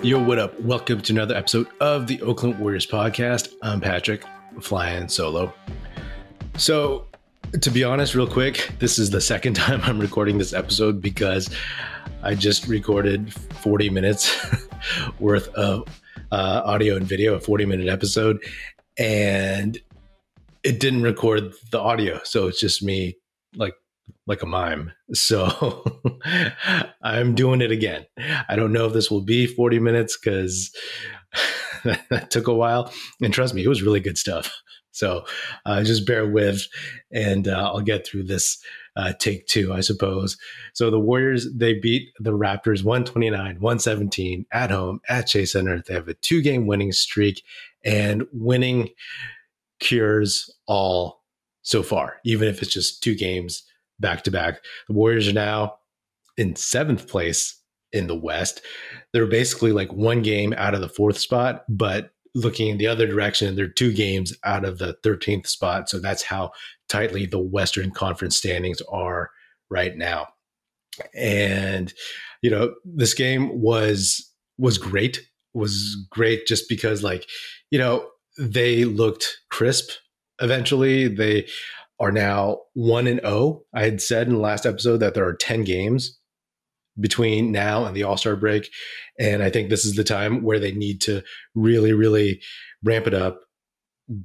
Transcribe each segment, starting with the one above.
Yo, what up? Welcome to another episode of the Oakland Warriors podcast. I'm Patrick, flying solo. So, to be honest, real quick, this is the second time I'm recording this episode because I just recorded 40 minutes worth of audio and video, a 40-minute episode, and it didn't record the audio. So it's just me like a mime. So I'm doing it again. I don't know if this will be 40 minutes because that took a while. And trust me, it was really good stuff. So just bear with, and I'll get through this take two, I suppose. So the Warriors, they beat the Raptors 129-117 at home at Chase Center. They have a 2-game winning streak, and winning cures all so far, even if it's just 2 games back to back. The Warriors are now in 7th place in the West. They're basically like 1 game out of the 4th spot, but looking in the other direction, they're 2 games out of the 13th spot. So that's how tightly the Western Conference standings are right now. And, you know, this game was great. Was great just because, like, you know, they looked crisp eventually. They are now 1-0. I had said in the last episode that there are 10 games between now and the All-Star break. And I think this is the time where they need to really, really ramp it up,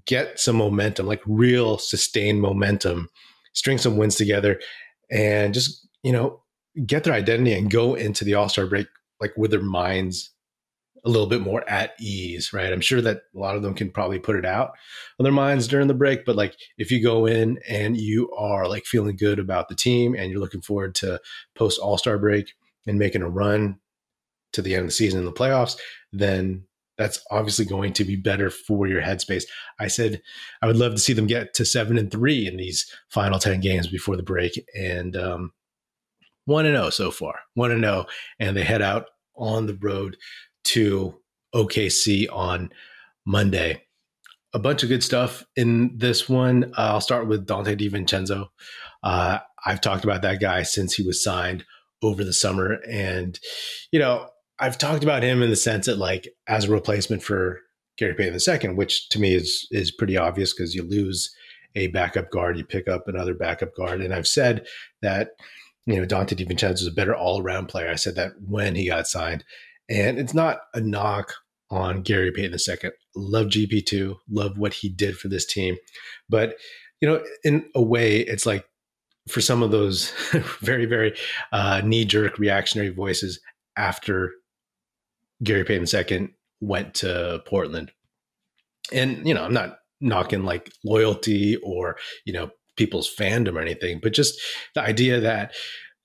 get some momentum, like real sustained momentum, string some wins together, and just, you know, get their identity and go into the All-Star break like with their minds a little bit more at ease, right? I'm sure that a lot of them can probably put it out on their minds during the break, but like if you go in and you are like feeling good about the team and you're looking forward to post All-Star break and making a run to the end of the season in the playoffs, then that's obviously going to be better for your headspace. I said I would love to see them get to 7-3 in these final 10 games before the break, and 1-0 so far, 1-0, and they head out on the road to OKC on Monday. A bunch of good stuff in this one. I'll start with Donte DiVincenzo. I've talked about that guy since he was signed over the summer. And, you know, I've talked about him in the sense that, like, as a replacement for Gary Payton II, which to me is pretty obvious because you lose a backup guard, you pick up another backup guard. And I've said that, you know, Donte DiVincenzo is a better all-around player. I said that when he got signed. And it's not a knock on Gary Payton II. Love GP2, love what he did for this team. But, you know, in a way, it's like for some of those very, very knee-jerk reactionary voices after Gary Payton II went to Portland. And, you know, I'm not knocking like loyalty or, you know, people's fandom or anything, but just the idea that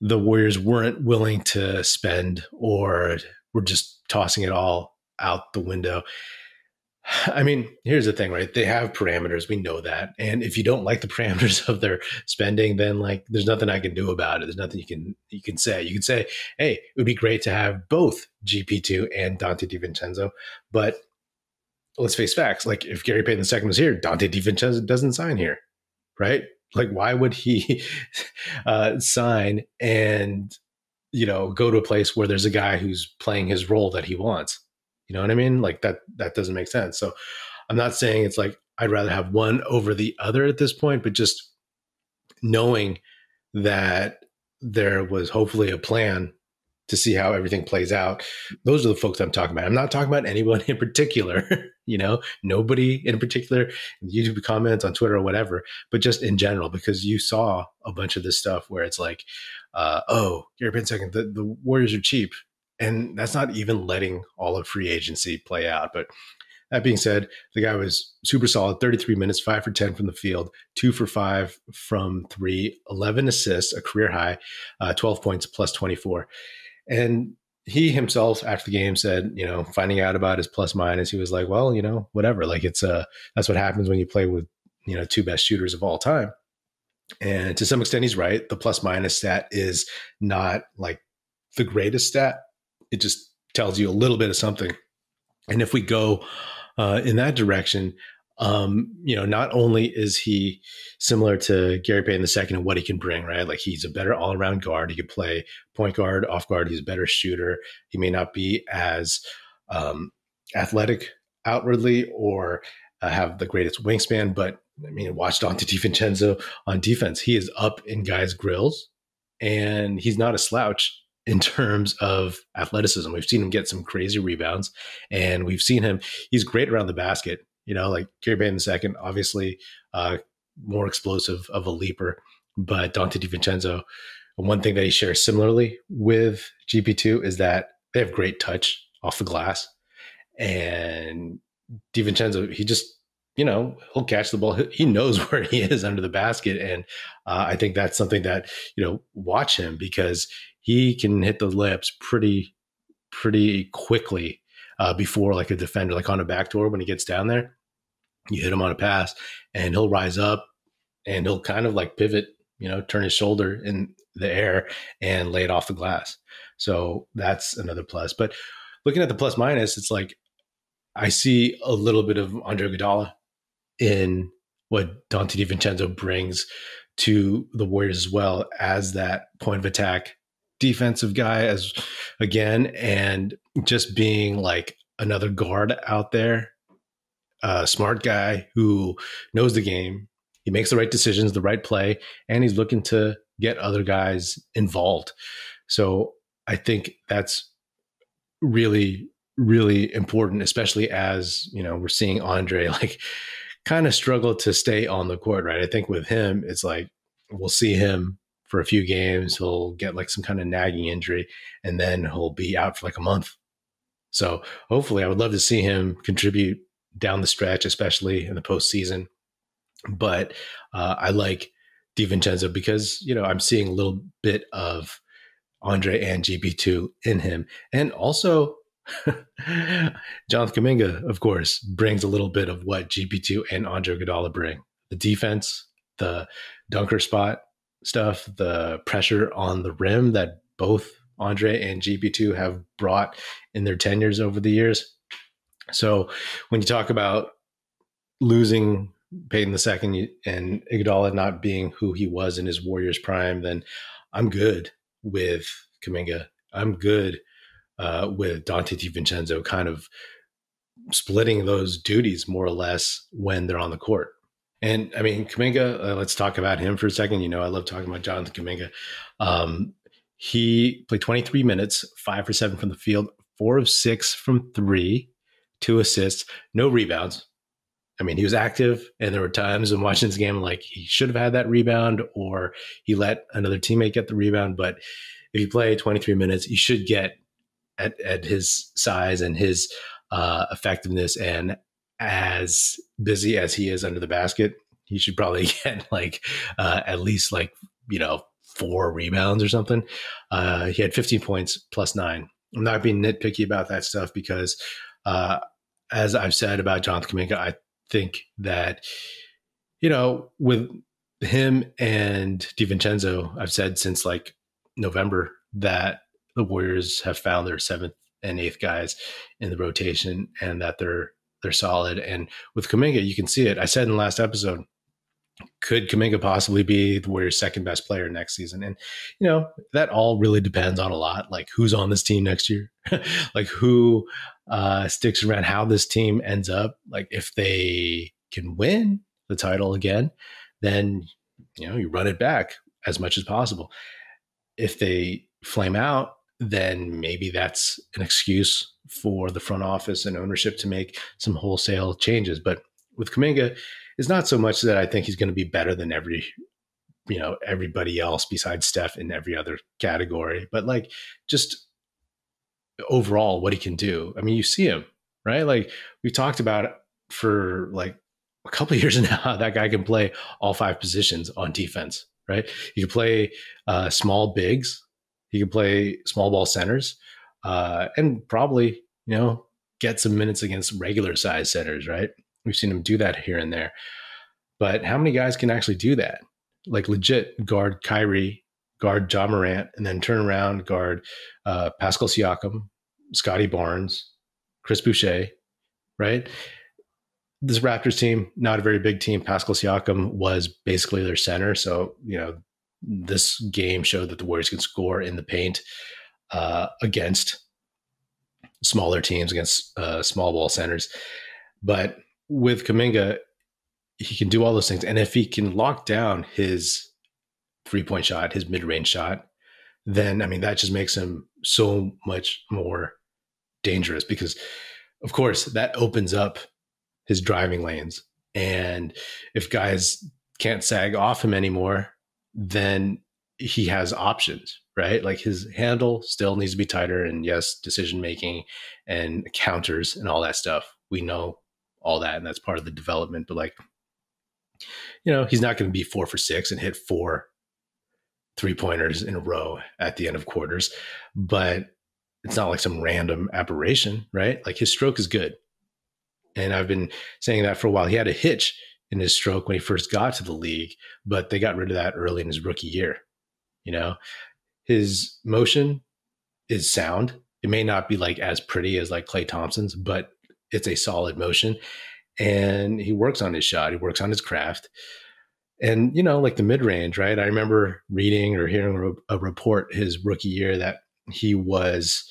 the Warriors weren't willing to spend or we're just tossing it all out the window. I mean, here's the thing, right? They have parameters. We know that. And if you don't like the parameters of their spending, then like there's nothing I can do about it. There's nothing you can say. You can say, hey, it would be great to have both GP2 and Donte DiVincenzo. But let's face facts. Like if Gary Payton II was here, Donte DiVincenzo doesn't sign here, right? Like why would he sign and, you know, go to a place where there's a guy who's playing his role that he wants? You know what I mean? Like that doesn't make sense. So I'm not saying it's like I'd rather have one over the other at this point, but just knowing that there was hopefully a plan to see how everything plays out. Those are the folks I'm talking about. I'm not talking about anyone in particular, you know, nobody in particular, YouTube comments on Twitter or whatever, but just in general, because you saw a bunch of this stuff where it's like, oh, Gary Payton II, the Warriors are cheap. And that's not even letting all of free agency play out. But that being said, the guy was super solid, 33 minutes, 5 for 10 from the field, 2 for 5 from 3, 11 assists, a career high, 12 points plus 24. And he himself after the game said, you know, finding out about his plus minus, he was like, well, you know, whatever. Like it's that's what happens when you play with, you know, 2 best shooters of all time. And to some extent, he's right. The plus minus stat is not like the greatest stat. It just tells you a little bit of something. And if we go in that direction, you know, not only is he similar to Gary Payton II and what he can bring, right? Like he's a better all-around guard. He could play point guard, off guard. He's a better shooter. He may not be as athletic outwardly or have the greatest wingspan. But I mean, watch Donte DiVincenzo on defense. He is up in guys' grills, and he's not a slouch in terms of athleticism. We've seen him get some crazy rebounds, and we've seen him. He's great around the basket. Like Gary Payton II, obviously more explosive of a leaper, but Donte DiVincenzo, one thing that he shares similarly with GP2 is that they have great touch off the glass. And DiVincenzo, he just, he'll catch the ball. He knows where he is under the basket. And I think that's something that, watch him, because he can hit the lips pretty quickly before like a defender, like on a backdoor when he gets down there. You hit him on a pass and he'll rise up and he'll kind of like pivot, turn his shoulder in the air and lay it off the glass. So that's another plus. But looking at the plus minus, it's like I see a little bit of Andre Iguodala in what Donte DiVincenzo brings to the Warriors as well, as that point of attack defensive guy and just being like another guard out there, a smart guy who knows the game. He makes the right decisions, the right play, and he's looking to get other guys involved. So I think that's really, really important, especially as, we're seeing Andre like kind of struggle to stay on the court, right? I think with him, it's like, we'll see him for a few games. He'll get like some kind of nagging injury and then he'll be out for like a month. So hopefully I would love to see him contribute down the stretch, especially in the postseason. But I like DiVincenzo because, I'm seeing a little bit of Andre and GP2 in him. And also Jonathan Kuminga, of course, brings a little bit of what GP2 and Andre Iguodala bring. The defense, the dunker spot stuff, the pressure on the rim that both Andre and GP2 have brought in their tenures over the years. So when you talk about losing Payton II and Iguodala not being who he was in his Warriors prime, then I'm good with Kuminga. I'm good with Donte DiVincenzo kind of splitting those duties more or less when they're on the court. And I mean, Kuminga, let's talk about him for a second. I love talking about Jonathan Kuminga. He played 23 minutes, 5 for 7 from the field, 4 of 6 from 3, 2 assists, no rebounds. I mean, he was active, and there were times in watching this game like he should have had that rebound or he let another teammate get the rebound. But if you play 23 minutes, you should get at his size and his effectiveness, and as busy as he is under the basket, he should probably get like at least like 4 rebounds or something. He had 15 points plus 9. I'm not being nitpicky about that stuff because as I've said about Jonathan Kuminga, I think that with him and DiVincenzo, I've said since like November that the Warriors have found their 7th and 8th guys in the rotation and that they're solid. And with Kuminga, you can see it. I said in the last episode, could Kuminga possibly be the Warriors' second best player next season? And, that all really depends on a lot, like who's on this team next year, like who sticks around, how this team ends up. Like if they can win the title again, then, you run it back as much as possible. If they flame out, then maybe that's an excuse for the front office and ownership to make some wholesale changes. But with Kuminga, it's not so much that I think he's going to be better than everybody else besides Steph in every other category, but like just overall what he can do. I mean, you see him, right? Like we've talked about it for like a couple of years now, that guy can play all 5 positions on defense, right? He can play small bigs. He can play small ball centers and probably, get some minutes against regular size centers, right? We've seen him do that here and there. But how many guys can actually do that? Like legit guard Kyrie, guard Ja Morant, and then turn around, guard Pascal Siakam, Scotty Barnes, Chris Boucher, right? This Raptors team, not a very big team. Pascal Siakam was basically their center. So, this game showed that the Warriors can score in the paint against smaller teams, against small ball centers. But with Kuminga, he can do all those things. And if he can lock down his 3-point shot, his mid-range shot, then, I mean, that just makes him so much more dangerous because, of course, that opens up his driving lanes. And if guys can't sag off him anymore, then he has options, right? Like his handle still needs to be tighter. And yes, decision-making and counters and all that stuff. We know all that. And that's part of the development. But like, he's not going to be 4 for 6 and hit 4 3-pointers in a row at the end of quarters, but it's not like some random aberration, right? Like his stroke is good. And I've been saying that for a while. He had a hitch in his stroke when he first got to the league, but they got rid of that early in his rookie year. His motion is sound. It may not be like as pretty as like Klay Thompson's, but it's a solid motion. And he works on his shot. He works on his craft. And, like the mid-range, right? I remember reading or hearing a report his rookie year that he was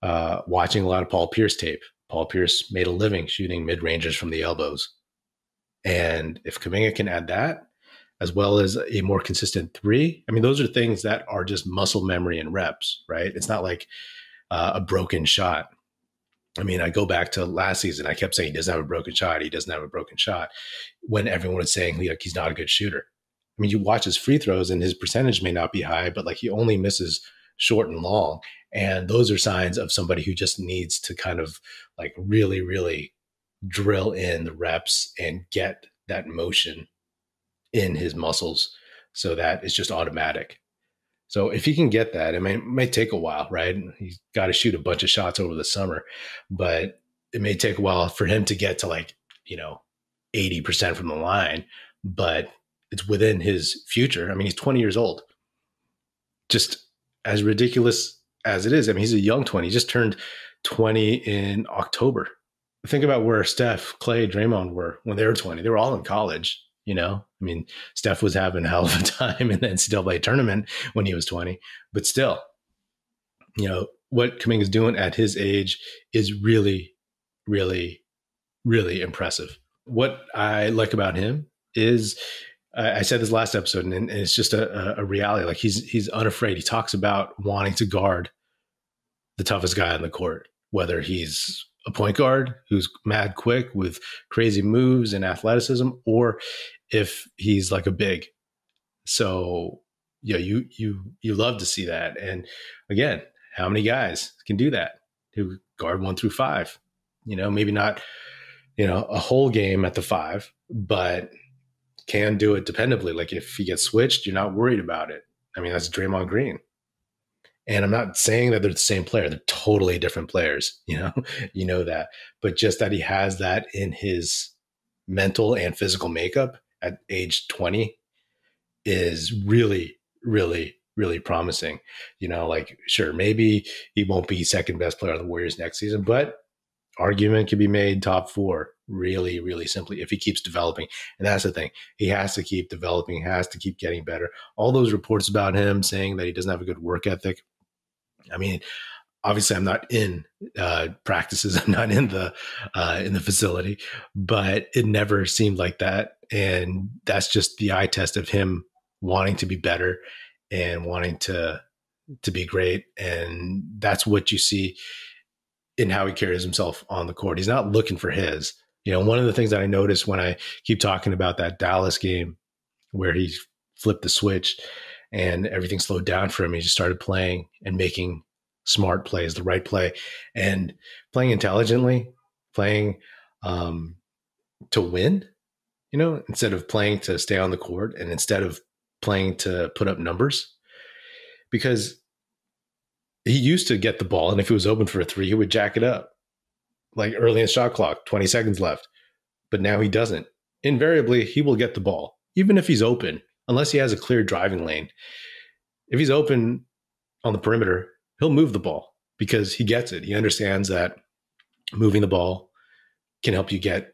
watching a lot of Paul Pierce tape. Paul Pierce made a living shooting mid-rangers from the elbows. And if Kuminga can add that, as well as a more consistent 3, I mean, those are things that are just muscle memory and reps, right? It's not like a broken shot. I mean, I go back to last season. I kept saying he doesn't have a broken shot. He doesn't have a broken shot when everyone was saying like he's not a good shooter. I mean, you watch his free throws and his percentage may not be high, but like he only misses short and long. And those are signs of somebody who just needs to kind of like really, really drill in the reps and get that motion in his muscles so that it's just automatic. So if he can get that, it may take a while, right? He's got to shoot a bunch of shots over the summer, but it may take a while for him to get to like, 80% from the line, but it's within his future. I mean, he's 20 years old. Just as ridiculous as it is. I mean, he's a young 20. He just turned 20 in October. Think about where Steph, Klay, Draymond were when they were 20. They were all in college. I mean, Steph was having a hell of a time in the NCAA tournament when he was 20, but still, what Kuminga's doing at his age is really, really, really impressive. What I like about him is, I said this last episode, and it's just a reality. Like he's unafraid. He talks about wanting to guard the toughest guy on the court, whether he's a point guard who's mad quick with crazy moves and athleticism, or if he's like a big. So you love to see that. And again, how many guys can do that who guard 1 through 5? Maybe not a whole game at the 5, but can do it dependably. Like if he gets switched, you're not worried about it. I mean, that's Draymond Green. And I'm not saying that they're the same player. They're totally different players, that. But just that he has that in his mental and physical makeup at age 20 is really, really, really promising. Like, sure, maybe he won't be second best player on the Warriors next season, but argument could be made top 4 really, really simply if he keeps developing. And that's the thing. He has to keep developing, has to keep getting better. All those reports about him saying that he doesn't have a good work ethic. I mean, obviously I'm not in practices. I'm not in the facility, but it never seemed like that. And that's just the eye test of him wanting to be better and wanting to be great. And that's what you see in how he carries himself on the court. He's not looking for his. One of the things that I noticed when I keep talking about that Dallas game where he flipped the switch and everything slowed down for him, he just started playing and making smart plays, the right play, and playing intelligently, playing to win, instead of playing to stay on the court and instead of playing to put up numbers. Because he used to get the ball, and if it was open for a 3, he would jack it up like early in the shot clock, 20 seconds left. But now he doesn't. Invariably, he will get the ball, even if he's open, unless he has a clear driving lane. If he's open on the perimeter, he'll move the ball because he gets it. He understands that moving the ball can help you get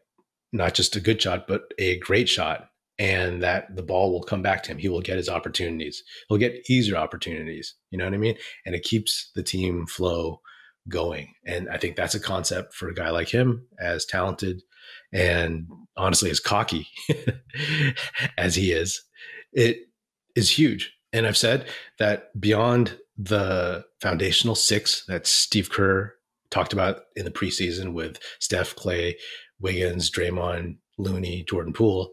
not just a good shot, but a great shot, and that the ball will come back to him. He will get his opportunities. He'll get easier opportunities. You know what I mean? And it keeps the team flow going. And I think that's a concept for a guy like him, as talented and honestly as cocky as he is. It is huge. And I've said that beyond the foundational six that Steve Kerr talked about in the preseason with Steph, Clay, Wiggins, Draymond, Looney, Jordan Poole,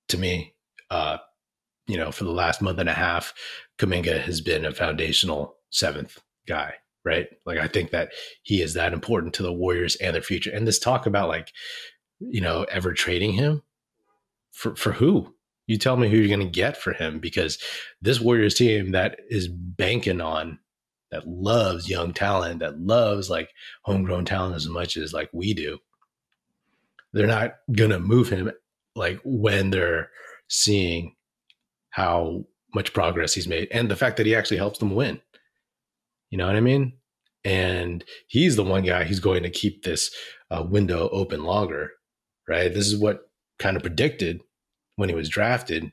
to me, for the last month and a half, Kuminga has been a foundational seventh guy, right? Like, I think that he is that important to the Warriors and their future. And this talk about ever trading him for who? You tell me who you're going to get for him, because this Warriors team that is banking on, that loves young talent, that loves like homegrown talent as much as like we do, they're not going to move him like when they're seeing how much progress he's made and the fact that he actually helps them win. You know what I mean? And he's the one guy who's going to keep this window open longer, right? This is what kind of predicted when he was drafted.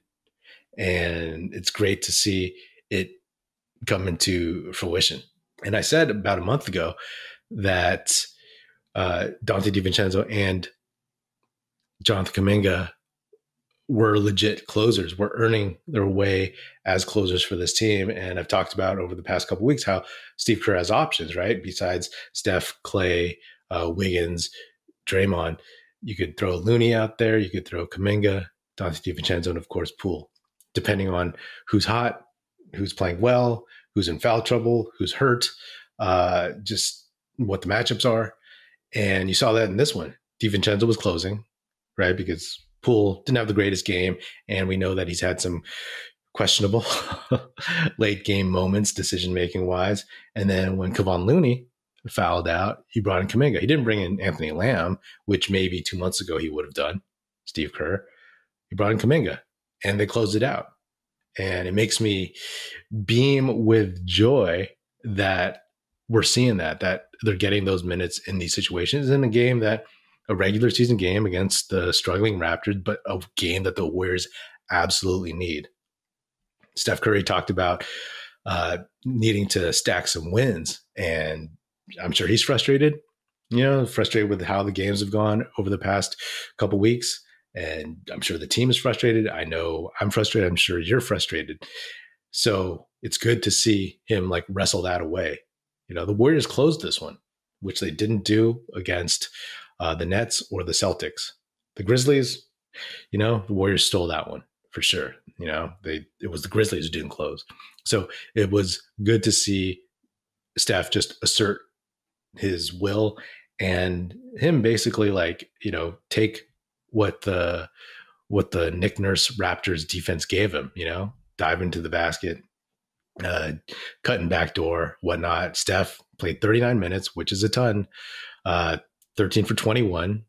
And it's great to see it come into fruition. And I said about a month ago that Donte DiVincenzo and Jonathan Kuminga were legit closers, were earning their way as closers for this team. And I've talked about over the past couple of weeks how Steve Kerr has options, right? Besides Steph, Clay, Wiggins, Draymond, you could throw Looney out there, you could throw Kuminga, Donte DiVincenzo, and of course Poole, depending on who's hot, who's playing well, who's in foul trouble, who's hurt, just what the matchups are. And you saw that in this one. DiVincenzo was closing, right? Because Poole didn't have the greatest game, and we know that he's had some questionable late game moments, decision-making wise. And then when Kevon Looney fouled out, he brought in Kuminga. He didn't bring in Anthony Lamb, which maybe 2 months ago he would have done, Steve Kerr. He brought in Kuminga, and they closed it out. And it makes me beam with joy that we're seeing that they're getting those minutes in these situations in a game that a regular season game against the struggling Raptors, but a game that the Warriors absolutely need. Steph Curry talked about needing to stack some wins, and I'm sure he's frustrated, frustrated with how the games have gone over the past couple weeks. And I'm sure the team is frustrated. I know I'm frustrated. I'm sure you're frustrated. So it's good to see him like wrestle that away. The Warriors closed this one, which they didn't do against the Nets or the Celtics. The Grizzlies, the Warriors stole that one for sure. It was the Grizzlies who didn't close. So it was good to see Steph just assert his will and him basically take what the Nick Nurse Raptors defense gave him, dive into the basket, cutting backdoor, whatnot. Steph played 39 minutes, which is a ton. 13 for 21.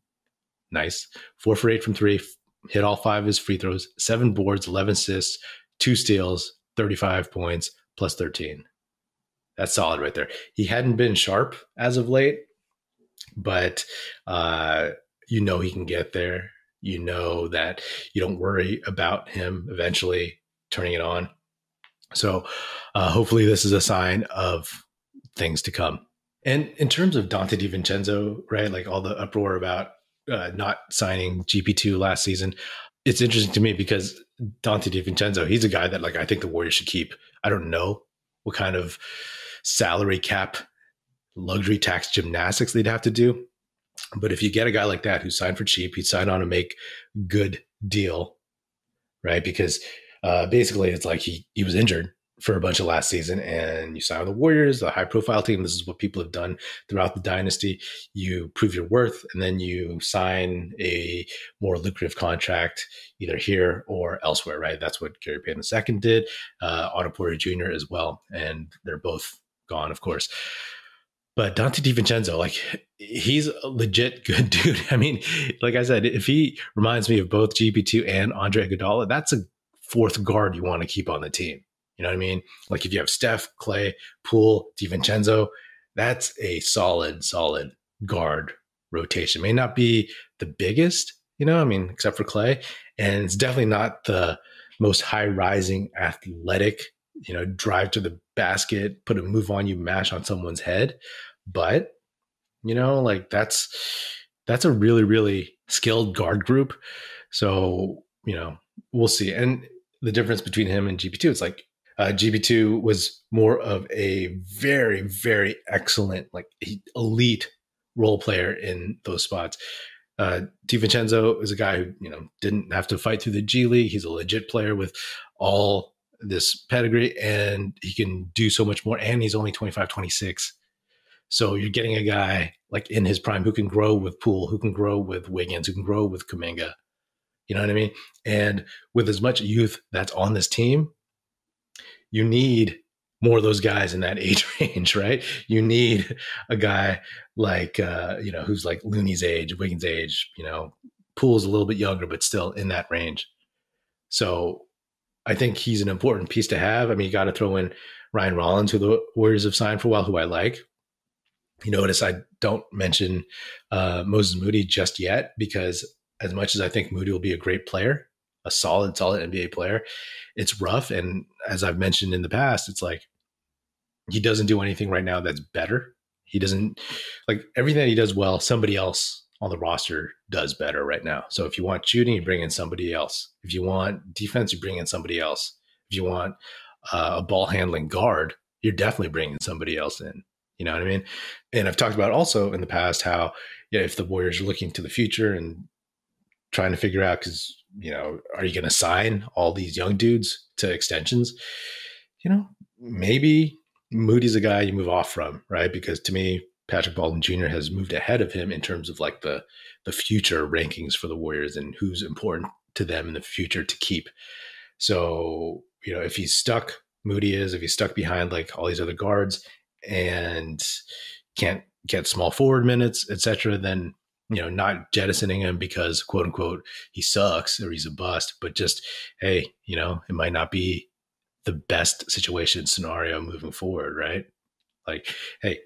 Nice. 4 for 8 from 3. Hit all 5 of his free throws. 7 boards, 11 assists, 2 steals, 35 points, plus 13. That's solid right there. He hadn't been sharp as of late, but he can get there. That you don't worry about him eventually turning it on. So hopefully this is a sign of things to come. And in terms of Donte DiVincenzo, right, like all the uproar about not signing GP2 last season, it's interesting to me because Donte DiVincenzo, he's a guy that I think the Warriors should keep. I don't know what kind of salary cap luxury tax gymnastics they'd have to do. But if you get a guy like that who signed for cheap, he'd sign on to make good deal, right? Because basically it's like he was injured for a bunch of last season, and you sign with the Warriors, a high profile team. This is what people have done throughout the dynasty. You prove your worth, and then you sign a more lucrative contract either here or elsewhere, right? That's what Gary Payton II did, Otto Porter Jr. as well. And they're both gone, of course. But Donte DiVincenzo, he's a legit good dude. I mean, like I said, if he reminds me of both GP2 and Andre Iguodala, that's a fourth guard you want to keep on the team. You know what I mean? Like if you have Steph, Clay, Poole, DiVincenzo, that's a solid guard rotation. May not be the biggest, except for Clay. And it's definitely not the most high-rising athletic, drive to the basket, put a move on you, mash on someone's head. But, like that's a really, really skilled guard group. So, we'll see. And the difference between him and GP2, it's like GP2 was more of a very, very excellent, like elite role player in those spots. DiVincenzo is a guy who, didn't have to fight through the G League. He's a legit player with all this pedigree, and he can do so much more. And he's only 25, 26. So you're getting a guy like in his prime who can grow with Poole, who can grow with Wiggins, who can grow with Kuminga. You know what I mean? And with as much youth that's on this team, you need more of those guys in that age range, right? You need a guy like, who's like Looney's age, Wiggins' age, Poole's a little bit younger, but still in that range. So I think he's an important piece to have. I mean, you got to throw in Ryan Rollins, who the Warriors have signed for a while, who I like. You notice I don't mention Moses Moody just yet, because as much as I think Moody will be a great player, a solid NBA player, it's rough. And as I've mentioned in the past, it's like he doesn't do anything right now that's better. He doesn't, like, everything that he does well, somebody else on the roster does better right now. So if you want shooting, you bring in somebody else. If you want defense, you bring in somebody else. If you want a ball handling guard, you're definitely bringing somebody else in. You know what I mean? And I've talked about also in the past how, if the Warriors are looking to the future and trying to figure out, because, are you going to sign all these young dudes to extensions? Maybe Moody's a guy you move off from, right? Because to me, Patrick Baldwin Jr. has moved ahead of him in terms of like the future rankings for the Warriors and who's important to them in the future to keep. So, if he's stuck, Moody is, if he's stuck behind like all these other guards and can't get small forward minutes, etc., then, not jettisoning him because, quote unquote, he sucks or he's a bust, but just, hey, it might not be the best situation scenario moving forward, right? Like, hey,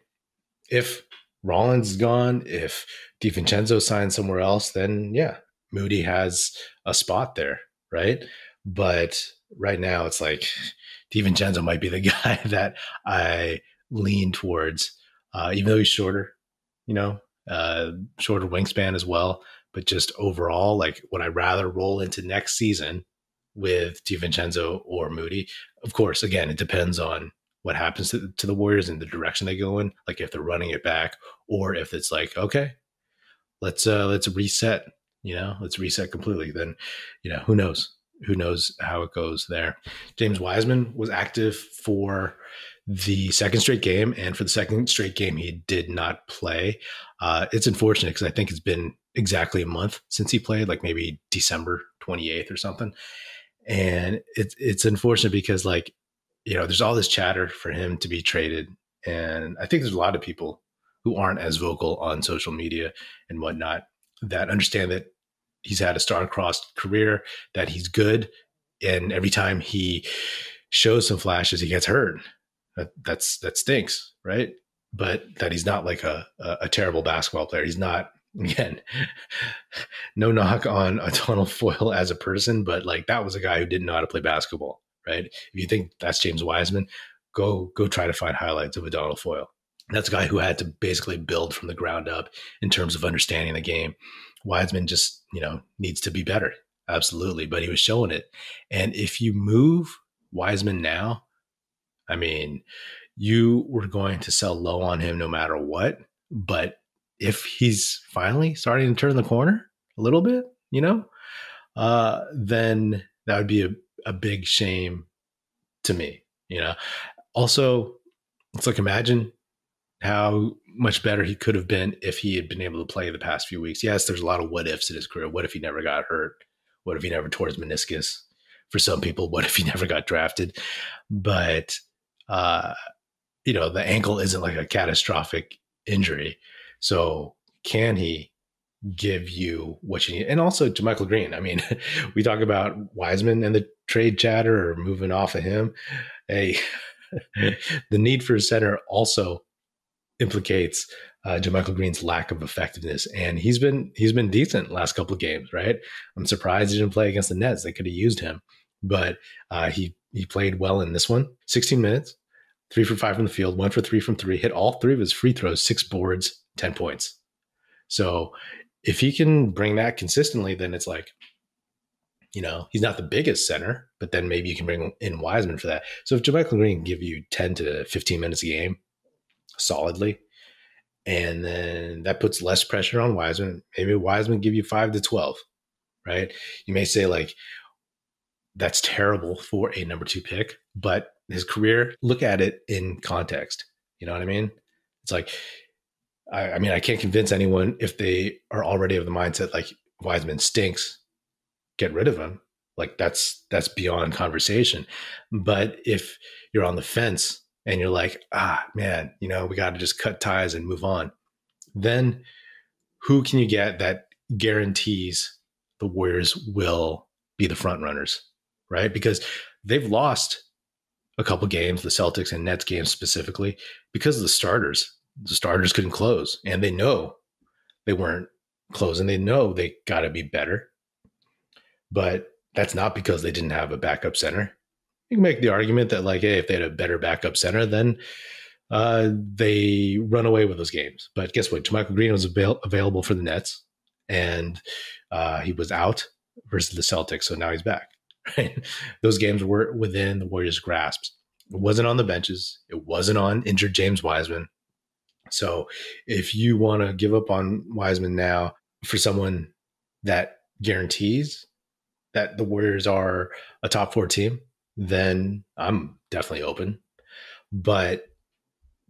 if Rollins is gone, if DiVincenzo signs somewhere else, then yeah, Moody has a spot there, right? But right now it's like DiVincenzo might be the guy that I lean towards, even though he's shorter, shorter wingspan as well. But just overall, like, would I rather roll into next season with DiVincenzo or Moody? Of course, again, it depends on what happens to the Warriors and the direction they go in. Like if they're running it back, or if it's like, okay, let's reset, let's reset completely. Then, who knows? Who knows how it goes there? James Wiseman was active for the second straight game, and for the second straight game, he did not play. It's unfortunate because I think it's been exactly a month since he played, like maybe December 28th or something. And it's unfortunate because, like, there's all this chatter for him to be traded. And I think there's a lot of people who aren't as vocal on social media and whatnot that understand that he's had a star-crossed career, that he's good. And every time he shows some flashes, he gets hurt. That stinks, right? But that he's not like a terrible basketball player. He's not, again, no knock on O'Donnell Foyle as a person, but like that was a guy who didn't know how to play basketball, right? If you think that's James Wiseman, go try to find highlights of O'Donnell Foyle. That's a guy who had to basically build from the ground up in terms of understanding the game. Wiseman just, needs to be better. Absolutely. But he was showing it. And if you move Wiseman now, I mean, you were going to sell low on him no matter what. But if he's finally starting to turn the corner a little bit, then that would be a big shame to me. Also, it's like, imagine how much better he could have been if he had been able to play the past few weeks. Yes, there's a lot of what ifs in his career. What if he never got hurt? What if he never tore his meniscus? For some people, what if he never got drafted? But, the ankle isn't like a catastrophic injury. So can he give you what you need? And also JaMychal Green. I mean, we talk about Wiseman and the trade chatter or moving off of him. Hey, the need for a center also implicates JaMychal Green's lack of effectiveness. And he's been decent last couple of games, right? I'm surprised he didn't play against the Nets. They could have used him, but he played well in this one. 16 minutes, 3 for 5 from the field, 1 for 3 from 3, hit all 3 of his free throws, 6 boards, 10 points. So if he can bring that consistently, then it's like, he's not the biggest center, but then maybe you can bring in Wiseman for that. So if JaMychal Green can give you 10 to 15 minutes a game solidly, and then that puts less pressure on Wiseman, maybe Wiseman give you 5 to 12, right? You may say like, that's terrible for a number 2 pick, but his career, look at it in context. You know what I mean? It's like, I can't convince anyone if they are already of the mindset like Wiseman stinks, get rid of him. Like that's beyond conversation. But if you're on the fence and you're like, man, we got to just cut ties and move on, then who can you get that guarantees the Warriors will be the front runners, right? Because they've lost a couple games, the Celtics and Nets games specifically, because of the starters. The starters couldn't close, and they know they weren't closing. They know they got to be better. But that's not because they didn't have a backup center. You can make the argument that, like, hey, if they had a better backup center, then they run away with those games. But guess what? JaMychal Green was available for the Nets, and he was out versus the Celtics, so now he's back. Right? Those games were within the Warriors' grasps. It wasn't on the benches. It wasn't on injured James Wiseman. So if you want to give up on Wiseman now for someone that guarantees that the Warriors are a top 4 team, then I'm definitely open. But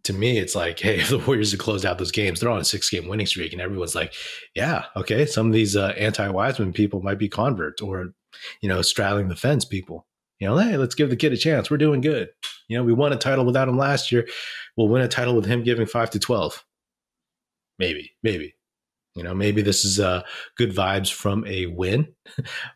to me, it's like, hey, if the Warriors have closed out those games, they're on a 6-game winning streak, and everyone's like, yeah, okay, some of these anti-Wiseman people might be converts or, straddling the fence people. Hey, let's give the kid a chance. We're doing good. We won a title without him last year. We'll win a title with him giving 5 to 12. Maybe. Maybe this is good vibes from a win,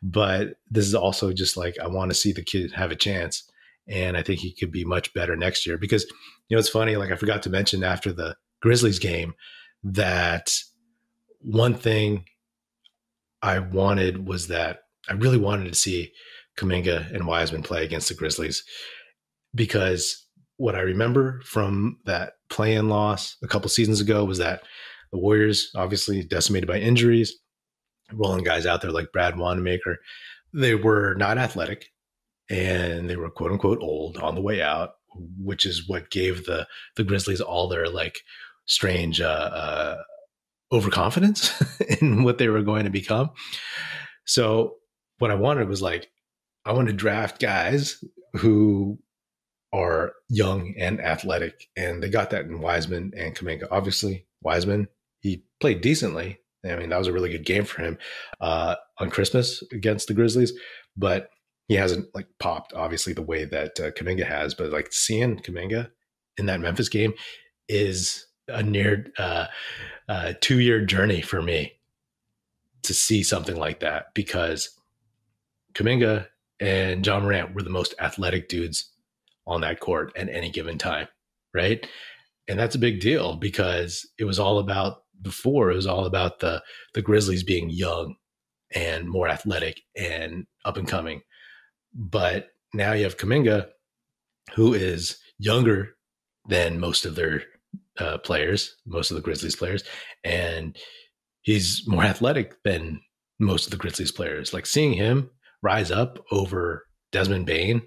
but this is also just like, I want to see the kid have a chance. And I think he could be much better next year because, it's funny, like I forgot to mention after the Grizzlies game that one thing I wanted was that I really wanted to see Kuminga and Wiseman play against the Grizzlies, because what I remember from that play-in loss a couple seasons ago was that the Warriors, obviously decimated by injuries, rolling guys out there like Brad Wanamaker, they were not athletic and they were quote unquote old on the way out, which is what gave the Grizzlies all their like strange overconfidence in what they were going to become. So what I wanted was like, I want to draft guys who are young and athletic, and they got that in Wiseman and Kuminga. Obviously, Wiseman, he played decently. I mean, that was a really good game for him on Christmas against the Grizzlies, but he hasn't like popped obviously the way that Kuminga has. But like seeing Kuminga in that Memphis game is a near 2-year journey for me to see something like that, because Kuminga and John Morant were the most athletic dudes on that court at any given time, right? And that's a big deal because it was all about the Grizzlies being young and more athletic and up and coming. But now you have Kuminga, who is younger than most of their players, most of the Grizzlies players, and he's more athletic than most of the Grizzlies players. Like seeing him rise up over Desmond Bane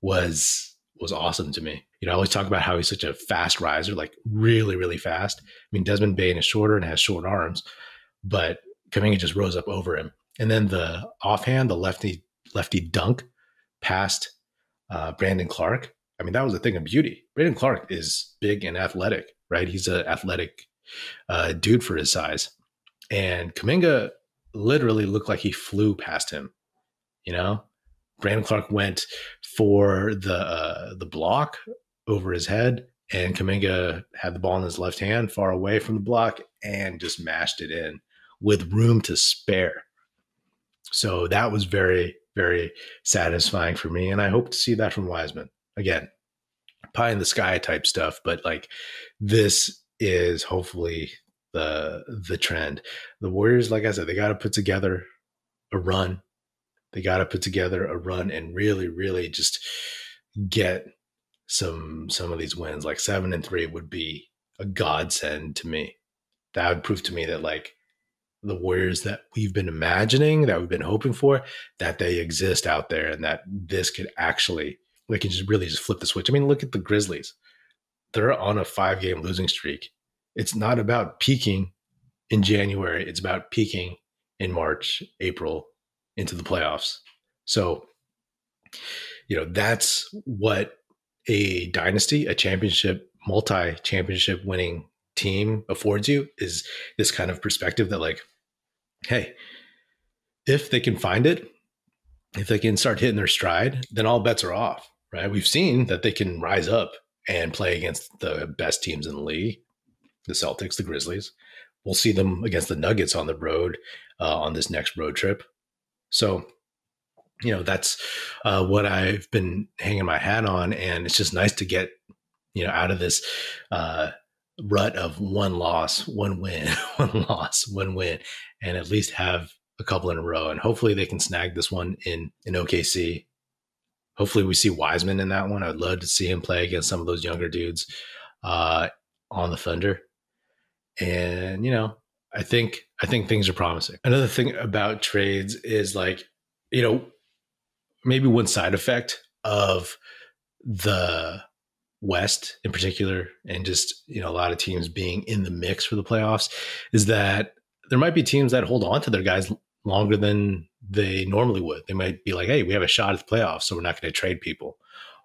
was awesome to me. I always talk about how he's such a fast riser, like really, really fast. I mean, Desmond Bane is shorter and has short arms, but Kuminga just rose up over him. And then the offhand, the lefty dunk past Brandon Clark. I mean, that was a thing of beauty. Brandon Clark is big and athletic, right? He's an athletic dude for his size. And Kuminga literally looked like he flew past him, Brandon Clark went for the block over his head, and Kuminga had the ball in his left hand far away from the block and just mashed it in with room to spare. So that was very, very satisfying for me. And I hope to see that from Wiseman. Again, pie in the sky type stuff, but like this is hopefully the trend. The Warriors, like I said, they got to put together a run. They got to put together a run and really, really just get some of these wins. Like 7-3 would be a godsend to me. That would prove to me that like the Warriors that we've been imagining, that we've been hoping for, that they exist out there, and that this could actually, they can just really just flip the switch. I mean, look at the Grizzlies. They're on a 5-game losing streak. It's not about peaking in January. It's about peaking in March, April, into the playoffs. So, that's what a dynasty, a championship, multi-championship winning team affords you, is this kind of perspective that like, hey, if they can find it, if they can start hitting their stride, then all bets are off, right? We've seen that they can rise up and play against the best teams in the league, the Celtics, the Grizzlies. We'll see them against the Nuggets on the road on this next road trip. So, that's what I've been hanging my hat on. And it's just nice to get, out of this rut of one loss, one win, one loss, one win, and at least have a couple in a row. And hopefully they can snag this one in OKC. Hopefully we see Wiseman in that one. I'd love to see him play against some of those younger dudes on the Thunder. And, I think things are promising. Another thing about trades is like, maybe one side effect of the West in particular, and just, a lot of teams being in the mix for the playoffs, is that there might be teams that hold on to their guys longer than they normally would. They might be like, hey, we have a shot at the playoffs, so we're not going to trade people.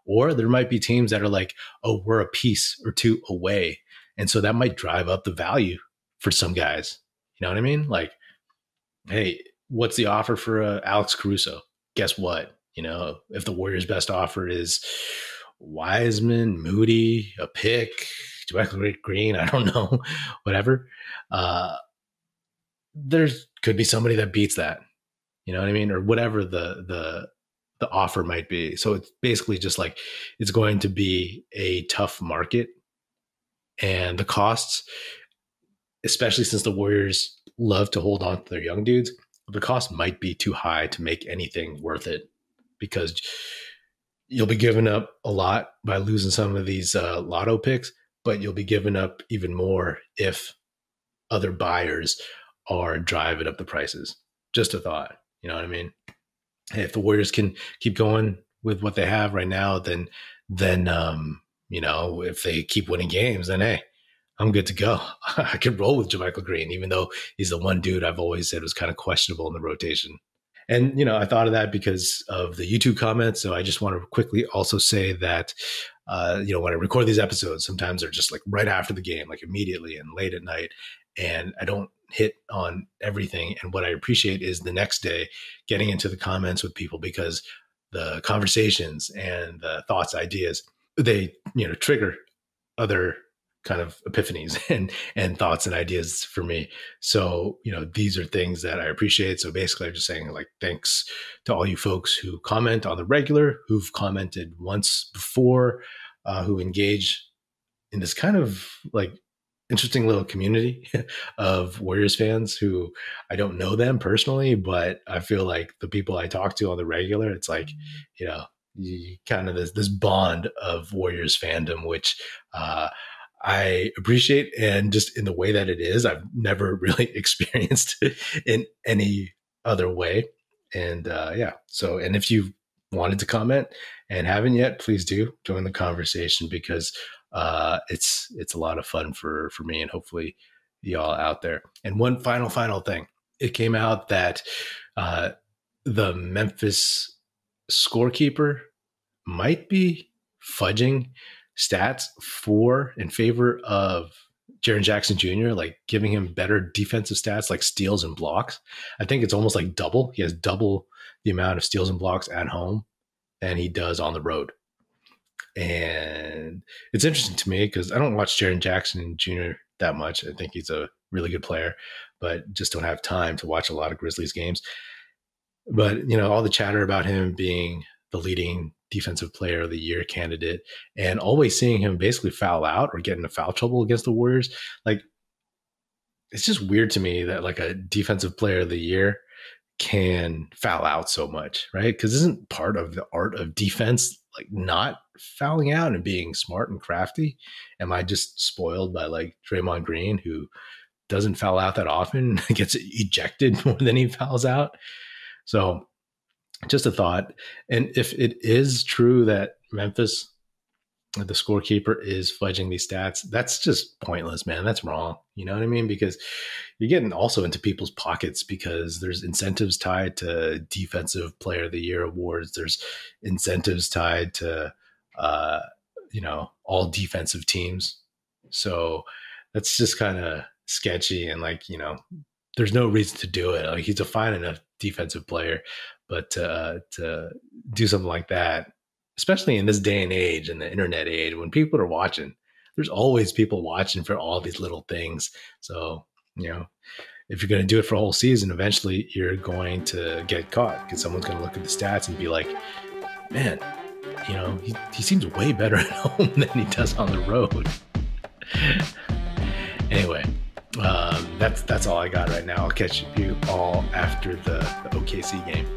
Or there might be teams that are like, oh, we're a piece or two away. And so that might drive up the value for some guys. You know what I mean? Like, hey, what's the offer for Alex Caruso? Guess what? If the Warriors' best offer is Wiseman, Moody, a pick, JaMychal Green, I don't know, whatever, there could be somebody that beats that. You know what I mean? Or whatever the offer might be. So it's basically just like, it's going to be a tough market, and the costs, especially since the Warriors love to hold on to their young dudes, the cost might be too high to make anything worth it, because you'll be giving up a lot by losing some of these lotto picks, but you'll be giving up even more if other buyers are driving up the prices. Just a thought. You know what I mean? Hey, if the Warriors can keep going with what they have right now, then if they keep winning games, then hey, I'm good to go. I could roll with JaMychal Green, even though he's the one dude I've always said was kind of questionable in the rotation. And, I thought of that because of the YouTube comments. So I just want to quickly also say that, when I record these episodes, sometimes they're just like right after the game, like immediately and late at night. And I don't hit on everything. And what I appreciate is the next day getting into the comments with people, because the conversations and the thoughts, ideas, they, trigger other kind of epiphanies and thoughts and ideas for me. So, these are things that I appreciate. So basically I'm just saying, like, thanks to all you folks who comment on the regular, who've commented once before, who engage in this kind of like interesting little community of Warriors fans who I don't know them personally, but I feel like the people I talk to on the regular, it's like, you kind of this bond of Warriors fandom, which, I appreciate, and just in the way that it is, I've never really experienced in any other way. And so, and if you wanted to comment and haven't yet, please do join the conversation, because it's a lot of fun for me and hopefully y'all out there. And one final thing, it came out that the Memphis scorekeeper might be fudging stats in favor of Jaren Jackson Jr., like giving him better defensive stats like steals and blocks. I think it's almost like double. He has double the amount of steals and blocks at home than he does on the road. And it's interesting to me because I don't watch Jaren Jackson Jr. that much. I think he's a really good player, but just don't have time to watch a lot of Grizzlies games. But, all the chatter about him being the leading defensive player of the year candidate, and always seeing him basically foul out or get into foul trouble against the Warriors. Like, it's just weird to me that like a defensive player of the year can foul out so much, right? Because isn't part of the art of defense like not fouling out and being smart and crafty? Am I just spoiled by like Draymond Green, who doesn't foul out that often, gets ejected more than he fouls out? So just a thought. And if it is true that Memphis, the scorekeeper, is fudging these stats, that's just pointless, man. That's wrong. You know what I mean? Because you're getting also into people's pockets, because there's incentives tied to defensive player of the year awards. There's incentives tied to, all defensive teams. So that's just kind of sketchy. And like, there's no reason to do it. Like, he's a fine enough defensive player, but to do something like that, especially in this day and age, in the internet age, when people are watching, there's always people watching for all these little things. So, if you're going to do it for a whole season, eventually you're going to get caught, because someone's going to look at the stats and be like, man, he seems way better at home than he does on the road. Anyway, that's all I got right now. I'll catch you all after the OKC game.